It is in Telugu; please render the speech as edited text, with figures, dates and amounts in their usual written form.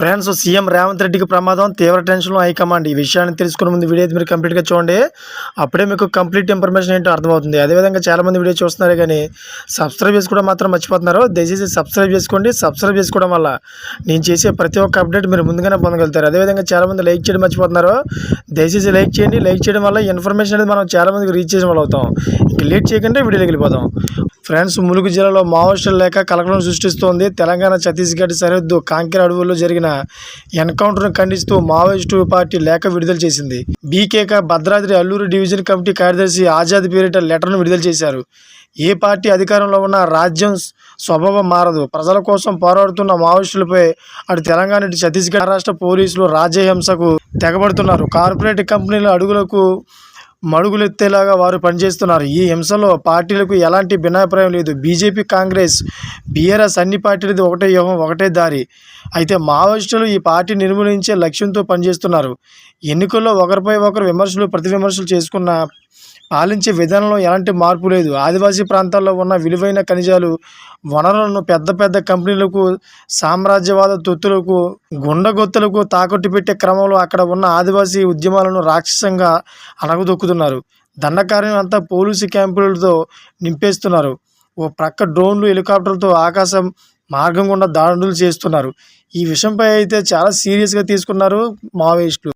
ఫ్రెండ్స్, సీఎం రేవంత్ రెడ్డికి ప్రమాదం, తీవ్ర టెన్షన్లో హైకమాండ్. ఈ విషయాన్ని తెలుసుకునే ముందు వీడియో అయితే మీరు కంప్లీట్గా చూడండి. అప్పుడే మీకు కంప్లీట్ ఇన్ఫర్మేషన్ ఏంటో అర్థమవుతుంది. అదేవిధంగా చాలామంది వీడియో చూస్తున్నారు కానీ సబ్స్క్రైబ్ చేసుకోవడం మాత్రం మర్చిపోతున్నారు. దయచేసి సబ్స్క్రైబ్ చేసుకోండి. సబ్స్క్రైబ్ చేసుకోవడం వల్ల నేను చేసే ప్రతి ఒక్క అప్డేట్ మీరు ముందుగానే పొందగలుగుతారు. అదేవిధంగా చాలామంది లైక్ చేయడం మర్చిపోతున్నారు. దయచేసి లైక్ చేయండి. లైక్ చేయడం వల్ల ఇన్ఫర్మేషన్ అనేది మనం చాలామందికి రీచ్ చేసిన వాళ్ళు అవుతాం. ఇంక లేట్ చేయకుండా వీడియోకి వెళ్ళిపోతాం. ఫ్రెండ్స్, ములుగు జిల్లాలో మావోయిస్టుల లేక కలకలం సృష్టిస్తోంది. తెలంగాణ ఛత్తీస్గఢ్ సరిహద్దు కాంకిర అడవుల్లో జరిగిన ఎన్కౌంటర్ను ఖండిస్తూ మావోయిస్టు పార్టీ లేఖ విడుదల చేసింది. బీకేక భద్రాద్రి అల్లూరు డివిజన్ కమిటీ కార్యదర్శి ఆజాద్ పేరిట లెటర్ను విడుదల చేశారు. ఏ పార్టీ అధికారంలో ఉన్న రాజ్యం స్వభావం మారదు. ప్రజల కోసం పోరాడుతున్న మావోయిస్టులపై అటు తెలంగాణ ఇటు ఛత్తీస్గఢ్ రాష్ట్ర పోలీసులు రాజ్యహింసకు తెగబడుతున్నారు. కార్పొరేట్ కంపెనీల అడుగులకు మడుగులెత్తేలాగా వారు పనిచేస్తున్నారు. ఈ హింసలో పార్టీలకు ఎలాంటి భిన్నాభిప్రాయం లేదు. బీజేపీ, కాంగ్రెస్, బీఆర్ఎస్ అన్ని పార్టీలది ఒకటే వ్యూహం, ఒకటే దారి. అయితే మావోయిస్టులు ఈ పార్టీ నిర్మూలించే లక్ష్యంతో పనిచేస్తున్నారు. ఎన్నికల్లో ఒకరిపై ఒకరు విమర్శలు ప్రతి విమర్శలు చేసుకున్న పాలించే విధానంలో ఎలాంటి మార్పు లేదు. ఆదివాసీ ప్రాంతాల్లో ఉన్న విలువైన ఖనిజాలు, వనరులను పెద్ద పెద్ద కంపెనీలకు, సామ్రాజ్యవాద తొత్తులకు, గుండగొత్తులకు తాకట్టు పెట్టే క్రమంలో అక్కడ ఉన్న ఆదివాసీ ఉద్యమాలను రాక్షసంగా అణగదొక్కుతున్నారు. దండకార్యం అంతా పోలీసు క్యాంపులతో నింపేస్తున్నారు. ఓ ప్రక్క డ్రోన్లు, హెలికాప్టర్లతో ఆకాశం మార్గం గుండా దాడులు చేస్తున్నారు. ఈ విషయంపై అయితే చాలా సీరియస్గా తీసుకున్నారు మావోయిస్టులు.